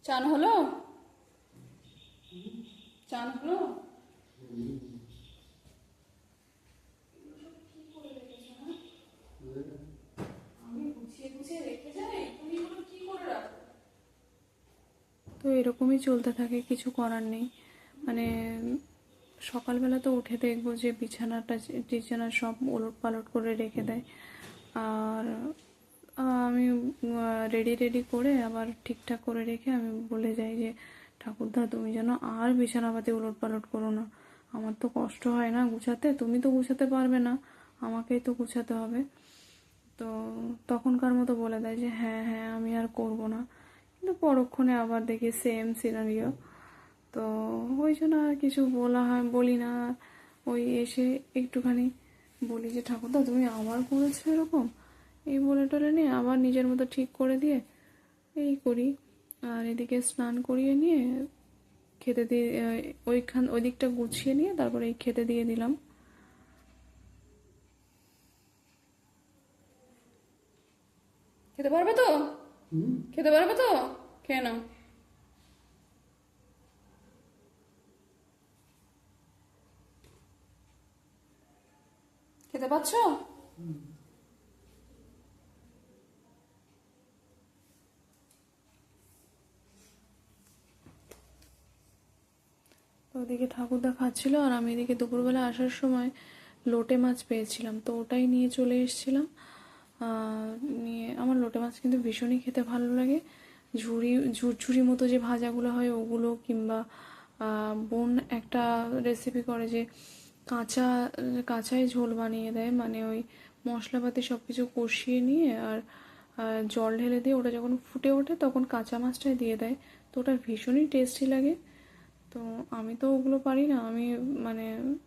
চান হলো? চান হলো? আমি গুছিয়ে গুছিয়ে রেখে যাই, তুমি এগুলো কি করে রাখো? তো এরকমই চলতে থাকে, কিছু করার নেই। মানে সকালবেলা তো উঠে দেখবো যে বিছানা সব ওলট পালট করে রেখে দেয়। আর আমি রেডি রেডি করে আবার ঠিকঠাক করে রেখে আমি বলে যাই যে ঠাকুরদা তুমি যেন আর বিছানাপাতি উলট পালট করো না, আমার তো কষ্ট হয় না গুছাতে, তুমি তো গুছাতে পারবে না, আমাকেই তো গুছাতে হবে। তো তখনকার মতো বলে দেয় যে হ্যাঁ হ্যাঁ আমি আর করব না, কিন্তু পরক্ষণে আবার দেখি সেম সিনারিও। তো ওই জন্য আর কিছু বলি না। ওই এসে একটুখানি বলি যে ঠাকুরদা তুমি আবার করেছো এরকম, এই বলে টলে নিয়ে আবার নিজের মতো ঠিক করে দিয়ে এই করি। আর এদিকে স্নান করিয়ে নিয়ে খেতে দিয়ে ওই দিকটা গুছিয়ে নিয়ে তারপরে এই খেতে দিয়ে দিলাম। খেতে পারবে তো? খেতে পারবে তো? খেয়ে নাও। খেতে পাচ্ছ? তো ওদিকে ঠাকুরদা খাচ্ছিল আর আমি এদিকে দুপুরবেলা আসার সময় লোটে মাছ পেয়েছিলাম, তো ওটাই নিয়ে চলে এসেছিলাম। নিয়ে আমার লোটে মাছ কিন্তু ভীষণই খেতে ভালো লাগে। ঝুরঝুরি মতো যে ভাজাগুলো হয় ওগুলো, কিংবা বোন একটা রেসিপি করে যে কাঁচা কাঁচাই ঝোল বানিয়ে দেয়, মানে ওই মশলাপাতি সব কিছু কষিয়ে নিয়ে আর জল ঢেলে দিয়ে ওটা যখন ফুটে ওঠে তখন কাঁচা মাছটাই দিয়ে দেয়। তো ওটা ভীষণই টেস্টি লাগে। তো আমি তো ওগুলো পারি না, আমি মানে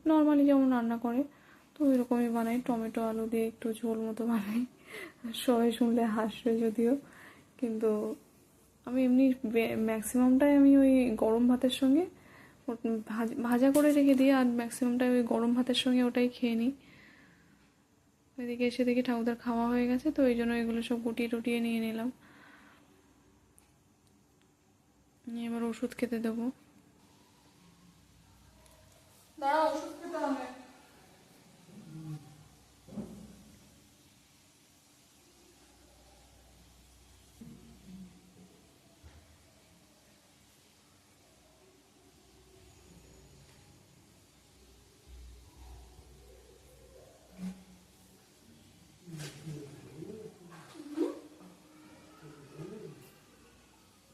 নর্মালি যেমন রান্না করে তো ওইরকমই বানাই, টমেটো আলু দিয়ে একটু ঝোল মতো বানাই। সবাই শুনলে হাসবে যদিও, কিন্তু আমি এমনি ম্যাক্সিমামটাই আমি ওই গরম ভাতের সঙ্গে ভাজা করে রেখে দিই, আর ম্যাক্সিমামটাই ওই গরম ভাতের সঙ্গে ওটাই খেয়ে নিই। এদিকে এসে দেখি ঠাকুরদার খাওয়া হয়ে গেছে, তো এই জন্য এগুলো সব গুটিয়ে টুটিয়ে নিয়ে নিলাম। নিয়ে এবার ওষুধ খেতে দেবো। দাঁড়া, ওষুধ খেতে হবে।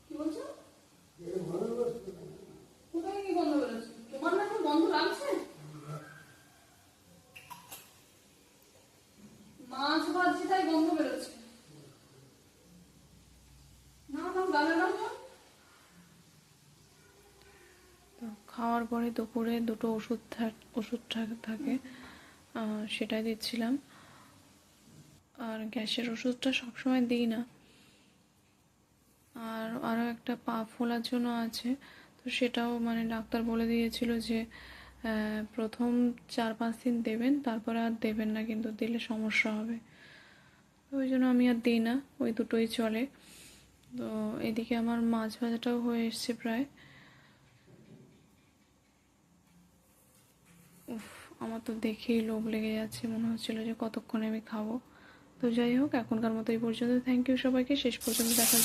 কি বলছো? কোথায় কি গন্ধ বেরোচ্ছে? তোমার না এখন গন্ধ লাগছে? মাছ ভাজছি তাই গন্ধ বেরোচ্ছে। না না, গালে না। তো খাওয়ার পরে দুপুরে দুটো ওষুধ থাকে, সেটাই দিচ্ছিলাম। আর গ্যাসের ওষুধটা সবসময় দিই না। আর আরও একটা পা ফোলার জন্য আছে, তো সেটাও মানে ডাক্তার বলে দিয়েছিল যে প্রথম 4-5 দিন দেবেন, তারপরে আর দেবেন না, কিন্তু দিলে সমস্যা হবে। ওই জন্য আমি আর দিই না, ওই দুটোই চলে। তো এদিকে আমার মাছ ভাজাটাও হয়ে এসছে প্রায়। উফ, আমার তো দেখেই লোভ লেগে যাচ্ছে, মনে হচ্ছিলো যে কতক্ষণে আমি খাবো। তো যাই হোক, এখনকার মতো এই পর্যন্ত। থ্যাংক ইউ সবাইকে শেষ পর্যন্ত দেখার